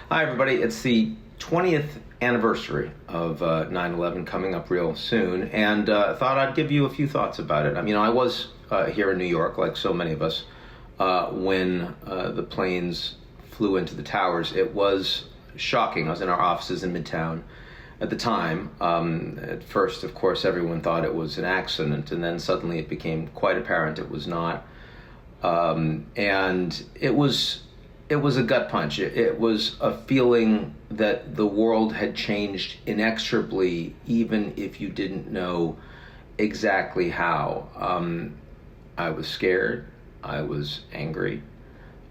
Hi, everybody. It's the 20th anniversary of 9/11 coming up real soon, and thought I'd give you a few thoughts about it. I mean, I was here in New York, like so many of us, when the planes flew into the towers. It was shocking. I was in our offices in Midtown at the time. At first, of course, everyone thought it was an accident, and then suddenly it became quite apparent it was not. And it was a gut punch. It was a feeling that the world had changed inextricably, even if you didn't know exactly how. I was scared. I was angry.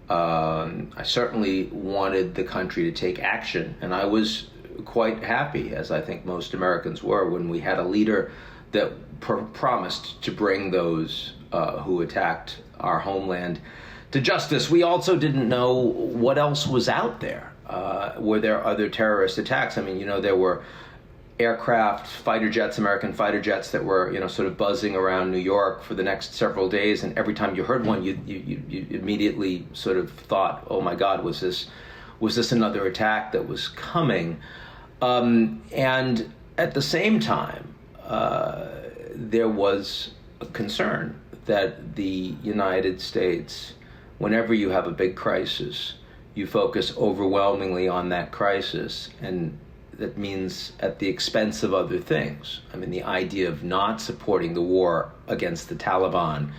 I certainly wanted the country to take action, and I was quite happy, as I think most Americans were, when we had a leader that promised to bring those who attacked our homeland to justice. We also didn't know what else was out there. Were there other terrorist attacks? I mean, there were aircraft, fighter jets, American fighter jets that were, sort of buzzing around New York for the next several days. And every time you heard one, you immediately sort of thought, oh my God, was this another attack that was coming? And at the same time, there was a concern that the United States, whenever you have a big crisis, you focus overwhelmingly on that crisis, and that means at the expense of other things. I mean, the idea of not supporting the war against the Taliban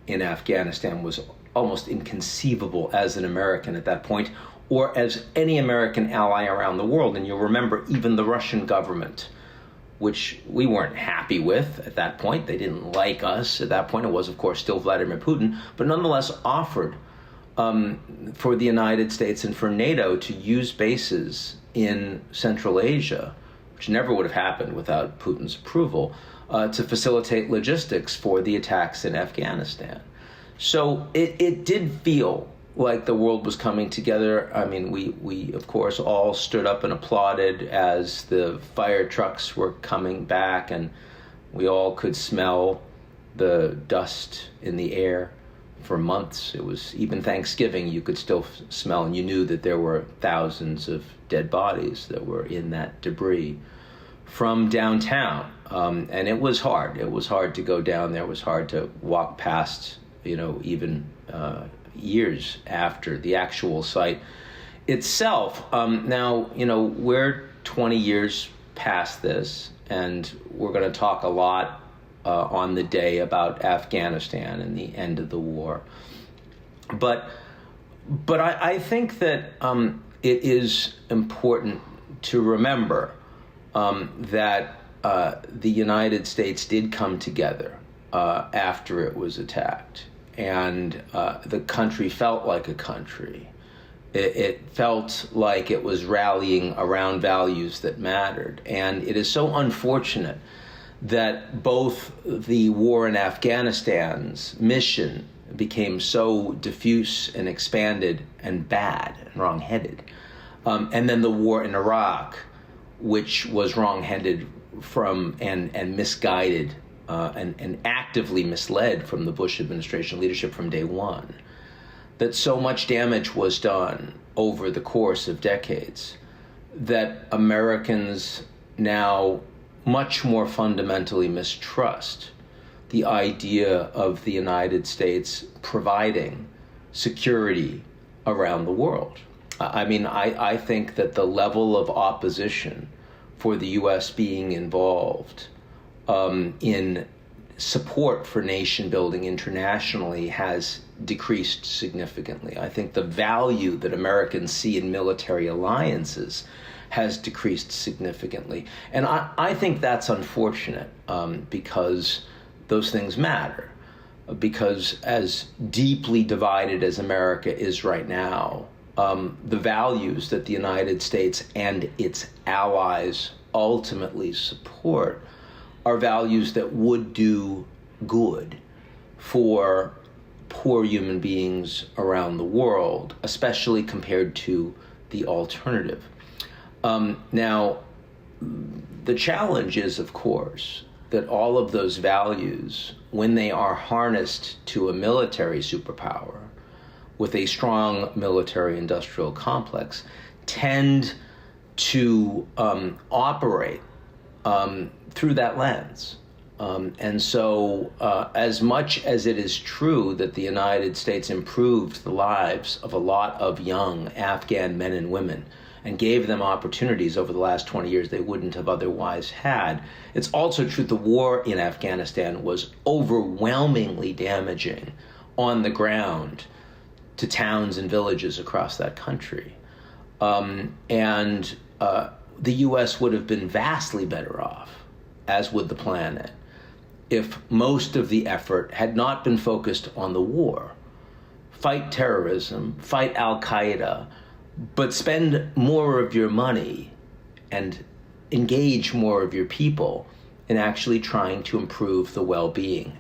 in Afghanistan was almost inconceivable as an American at that point, or as any American ally around the world. And you'll remember even the Russian government, which we weren't happy with at that point. They didn't like us at that point. It was, of course, still Vladimir Putin, but nonetheless offered for the United States and for NATO to use bases in Central Asia, which never would have happened without Putin's approval, to facilitate logistics for the attacks in Afghanistan. So it did feel like the world was coming together. I mean, we of course all stood up and applauded as the fire trucks were coming back, and we all could smell the dust in the air for months. It was even Thanksgiving, you could still smell, and you knew that there were thousands of dead bodies that were in that debris from downtown. And it was hard. It was hard to go down there. It was hard to walk past, even years after the actual site itself. Now, we're 20 years past this, and we're going to talk a lot on the day about Afghanistan and the end of the war. But I think that it is important to remember that the United States did come together after it was attacked. And the country felt like a country. It felt like it was rallying around values that mattered. And it is so unfortunate that both the war in Afghanistan's mission became so diffuse and expanded and bad and wrong-headed. And then the war in Iraq, which was wrong-headed and misguided and actively misled from the Bush administration leadership from day one, that so much damage was done over the course of decades that Americans now much more fundamentally mistrust the idea of the United States providing security around the world. I mean, I think that the level of opposition for the U.S. being involved in support for nation building internationally has decreased significantly. I think the value that Americans see in military alliances has decreased significantly. And I think that's unfortunate because those things matter. Because as deeply divided as America is right now, the values that the United States and its allies ultimately support are values that would do good for poor human beings around the world, especially compared to the alternative. Now, the challenge is, of course, that all of those values, when they are harnessed to a military superpower, with a strong military-industrial complex tend to operate through that lens. And so as much as it is true that the United States improved the lives of a lot of young Afghan men and women and gave them opportunities over the last 20 years they wouldn't have otherwise had, it's also true the war in Afghanistan was overwhelmingly damaging on the ground to towns and villages across that country. And the U.S. would have been vastly better off, as would the planet, if most of the effort had not been focused on the war. Fight terrorism, fight al-Qaeda, but spend more of your money and engage more of your people in actually trying to improve the well-being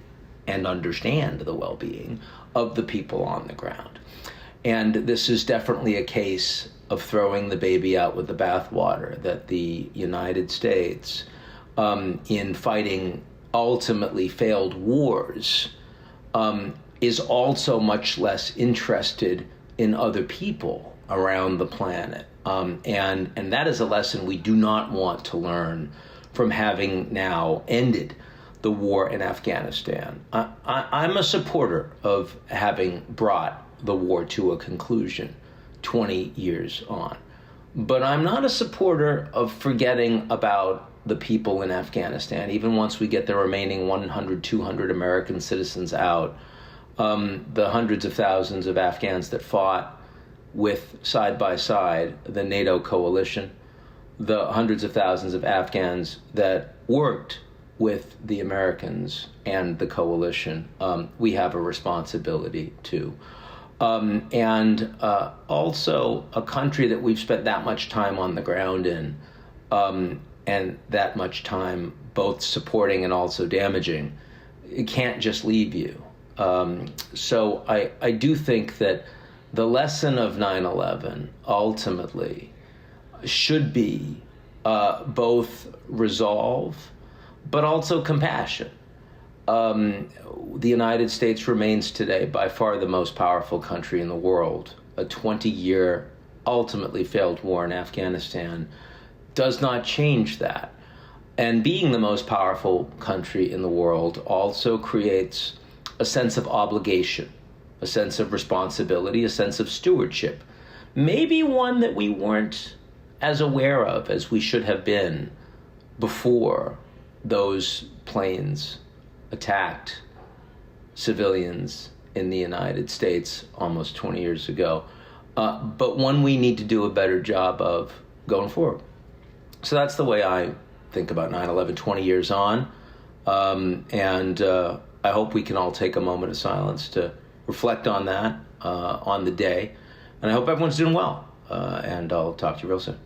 and understand the well-being of the people on the ground. And this is definitely a case of throwing the baby out with the bathwater, that the United States, in fighting ultimately failed wars, is also much less interested in other people around the planet. And that is a lesson we do not want to learn from having now ended the war in Afghanistan. I'm a supporter of having brought the war to a conclusion 20 years on. But I'm not a supporter of forgetting about the people in Afghanistan, even once we get the remaining 100, 200 American citizens out, the hundreds of thousands of Afghans that fought with, side by side, the NATO coalition, the hundreds of thousands of Afghans that worked with the Americans and the coalition. We have a responsibility too. And also a country that we've spent that much time on the ground in, and that much time both supporting and also damaging, it can't just leave you. So I do think that the lesson of 9/11 ultimately should be both resolve, but also compassion. The United States remains today by far the most powerful country in the world. A 20-year, ultimately failed war in Afghanistan does not change that. And being the most powerful country in the world also creates a sense of obligation, a sense of responsibility, a sense of stewardship, maybe one that we weren't as aware of as we should have been before those planes attacked civilians in the United States almost 20 years ago, but one we need to do a better job of going forward. So that's the way I think about 9/11 20 years on, and I hope we can all take a moment of silence to reflect on that, on the day, and I hope everyone's doing well, and I'll talk to you real soon.